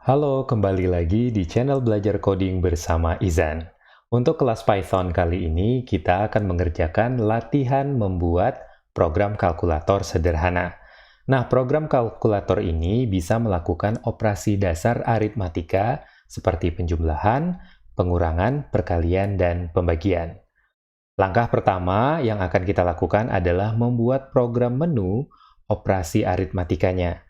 Halo, kembali lagi di channel Belajar Coding bersama Izan. Untuk kelas Python kali ini, kita akan mengerjakan latihan membuat program kalkulator sederhana. Nah, program kalkulator ini bisa melakukan operasi dasar aritmatika seperti penjumlahan, pengurangan, perkalian, dan pembagian. Langkah pertama yang akan kita lakukan adalah membuat program menu operasi aritmatikanya.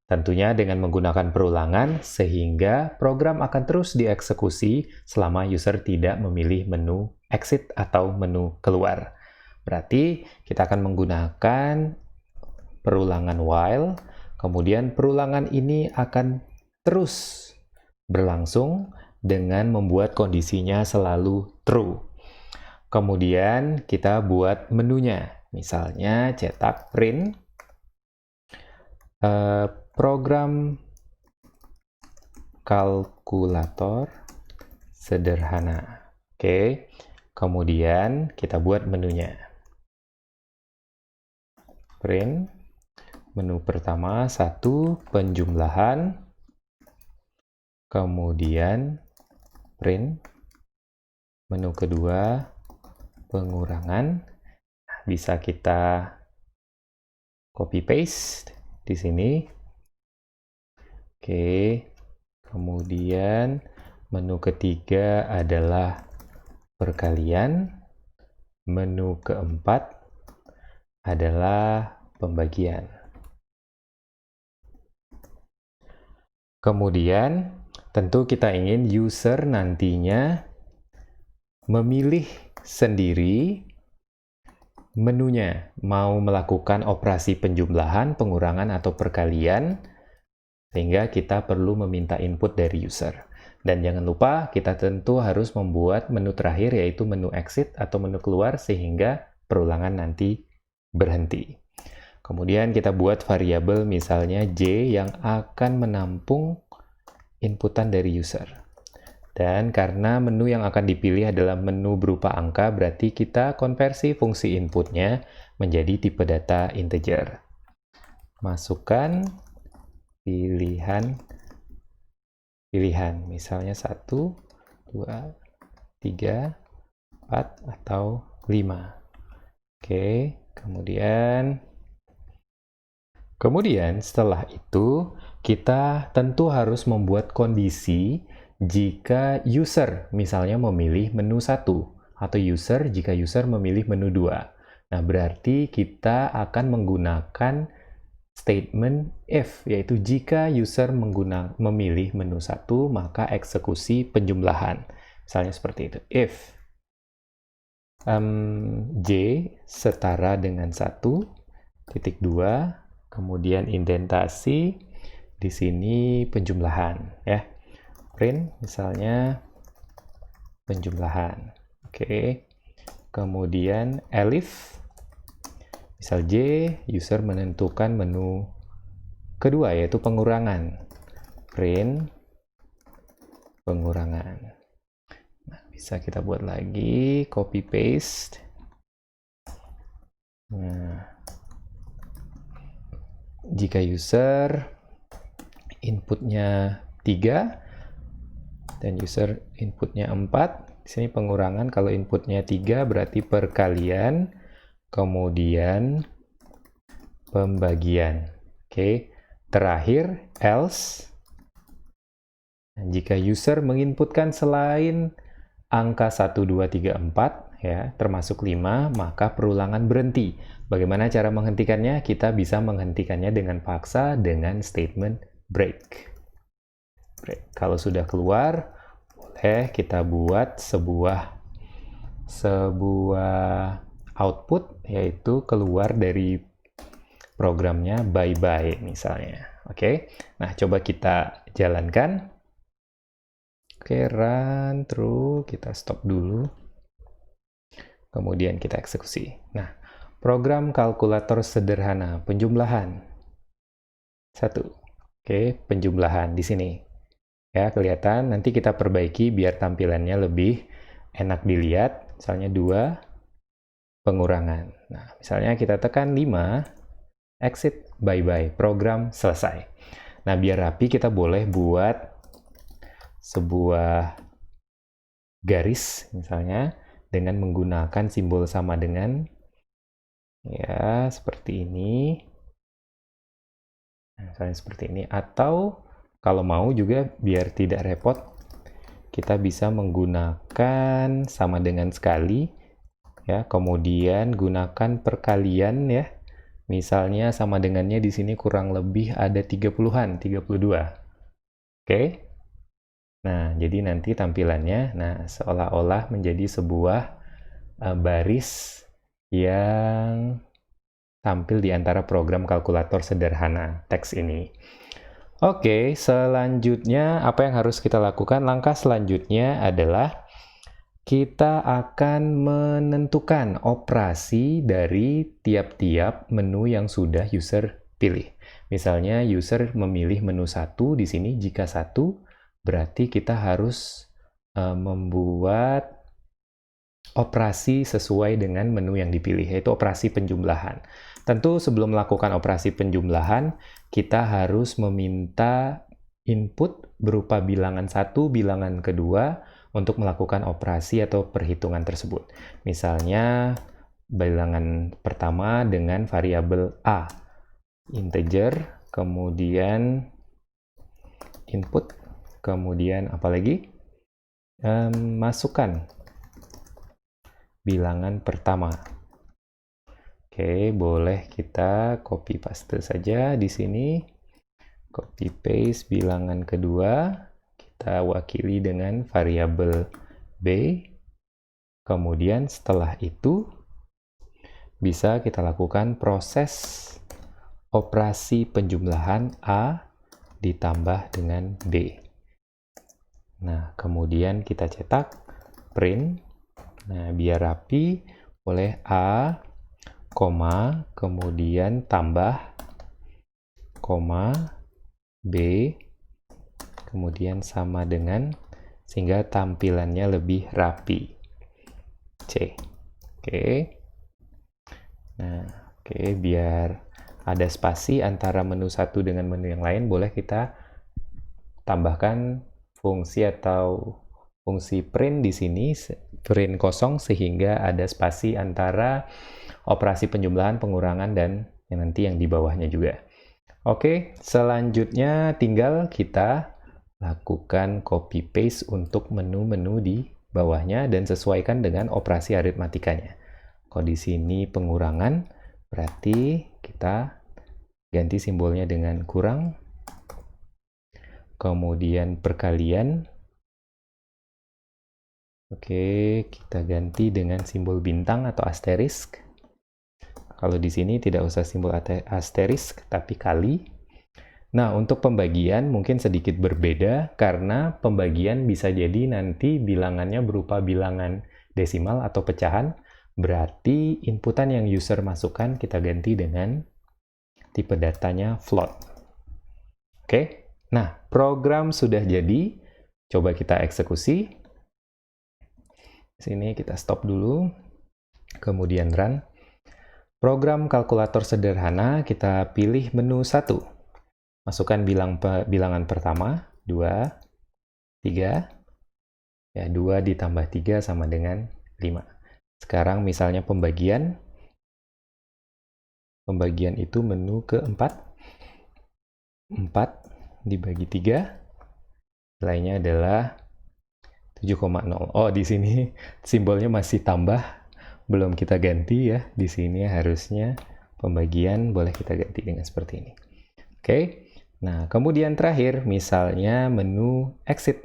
Tentunya dengan menggunakan perulangan, sehingga program akan terus dieksekusi selama user tidak memilih menu exit atau menu keluar. Berarti kita akan menggunakan perulangan while, kemudian perulangan ini akan terus berlangsung dengan membuat kondisinya selalu true. Kemudian kita buat menunya, misalnya cetak print program kalkulator sederhana. Oke, kemudian kita buat menunya. Print, menu pertama 1 penjumlahan, kemudian print, menu kedua pengurangan. Bisa kita copy paste di sini. Oke, kemudian menu ketiga adalah perkalian, menu keempat adalah pembagian. Kemudian, tentu kita ingin user nantinya memilih sendiri menunya, mau melakukan operasi penjumlahan, pengurangan, atau perkalian, sehingga kita perlu meminta input dari user. Dan jangan lupa, kita tentu harus membuat menu terakhir, yaitu menu exit atau menu keluar, sehingga perulangan nanti berhenti. Kemudian kita buat variabel misalnya J yang akan menampung inputan dari user. Dan karena menu yang akan dipilih adalah menu berupa angka, berarti kita konversi fungsi inputnya menjadi tipe data integer. Masukkan pilihan, misalnya 1, 2, 3, 4, atau 5. Oke, kemudian setelah itu kita tentu harus membuat kondisi jika user misalnya memilih menu 1 atau jika user memilih menu 2. Nah, berarti kita akan menggunakan statement if, yaitu jika user memilih menu 1, maka eksekusi penjumlahan. Misalnya seperti itu. If J setara dengan 1, titik 2, kemudian indentasi, di sini penjumlahan, ya. Print, misalnya penjumlahan. Oke. Kemudian elif, misal J, user menentukan menu kedua, yaitu pengurangan. Print, pengurangan. Nah, bisa kita buat lagi, copy paste. Nah, jika user inputnya 3 dan user inputnya 4, di sini pengurangan. Kalau inputnya 3 berarti perkalian, kemudian pembagian. Oke. Terakhir else, jika user menginputkan selain angka 1, 2, 3, 4, ya, termasuk 5, maka perulangan berhenti. Bagaimana cara menghentikannya? Kita bisa menghentikannya dengan paksa dengan statement break. Kalau sudah keluar, boleh kita buat sebuah output, yaitu keluar dari programnya bye-bye misalnya. Oke. Nah, coba kita jalankan. Oke, run through, kita stop dulu. Kemudian kita eksekusi. Nah, program kalkulator sederhana penjumlahan. 1. Oke, penjumlahan di sini. Ya, kelihatan. Nanti kita perbaiki biar tampilannya lebih enak dilihat. Misalnya 2, pengurangan. Nah, misalnya kita tekan 5, exit, bye-bye. Program selesai. Nah, biar rapi kita boleh buat sebuah garis misalnya dengan menggunakan simbol sama dengan, ya seperti ini. Misalnya seperti ini, atau kalau mau juga biar tidak repot, kita bisa menggunakan sama dengan sekali, ya. Kemudian gunakan perkalian, ya. Misalnya sama dengannya di sini kurang lebih ada 30-an, 32. Oke. Nah, jadi nanti tampilannya, nah seolah-olah menjadi sebuah baris yang tampil di antara program kalkulator sederhana teks ini. Oke, selanjutnya apa yang harus kita lakukan? Langkah selanjutnya adalah kita akan menentukan operasi dari tiap-tiap menu yang sudah user pilih. Misalnya user memilih menu 1 di sini, jika 1 berarti kita harus membuat operasi sesuai dengan menu yang dipilih, yaitu operasi penjumlahan. Tentu sebelum melakukan operasi penjumlahan, kita harus meminta input berupa bilangan 1, bilangan kedua untuk melakukan operasi atau perhitungan tersebut. Misalnya, bilangan pertama dengan variabel A, integer, kemudian input, kemudian apa lagi? Masukkan bilangan pertama. Oke, boleh kita copy paste saja di sini. Copy paste bilangan kedua, kita wakili dengan variabel B. Kemudian setelah itu bisa kita lakukan proses operasi penjumlahan A ditambah dengan B. Nah, kemudian kita cetak print. Nah, biar rapi, boleh A, koma, kemudian tambah, koma, B, kemudian sama dengan, sehingga tampilannya lebih rapi. C. Oke. Nah, oke, biar ada spasi antara menu satu dengan menu yang lain, boleh kita tambahkan fungsi atau fungsi print di sini, print kosong, sehingga ada spasi antara operasi penjumlahan, pengurangan, dan yang nanti yang di bawahnya juga. Oke, selanjutnya tinggal kita lakukan copy paste untuk menu-menu di bawahnya dan sesuaikan dengan operasi aritmatikanya. Kalau di sini pengurangan, berarti kita ganti simbolnya dengan kurang. Kemudian perkalian. Oke, kita ganti dengan simbol bintang atau asterisk. Kalau di sini tidak usah simbol asterisk, tapi kali. Nah, untuk pembagian mungkin sedikit berbeda, karena pembagian bisa jadi nanti bilangannya berupa bilangan desimal atau pecahan, berarti inputan yang user masukkan kita ganti dengan tipe datanya float. Oke, nah program sudah jadi, coba kita eksekusi. Sini kita stop dulu, kemudian run. Program kalkulator sederhana, kita pilih menu 1. Masukkan bilangan pertama, 2, 3. Ya, 2 ditambah 3 sama dengan 5. Sekarang misalnya pembagian. Pembagian itu menu keempat. 4 dibagi 3. Nilainya adalah 7,0. Oh, di sini simbolnya masih tambah. Belum kita ganti ya, di sini harusnya pembagian boleh kita ganti dengan seperti ini. Oke, nah kemudian terakhir misalnya menu exit.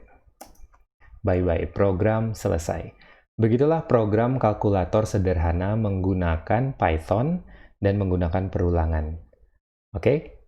Bye-bye, program selesai. Begitulah program kalkulator sederhana menggunakan Python dan menggunakan perulangan. Oke,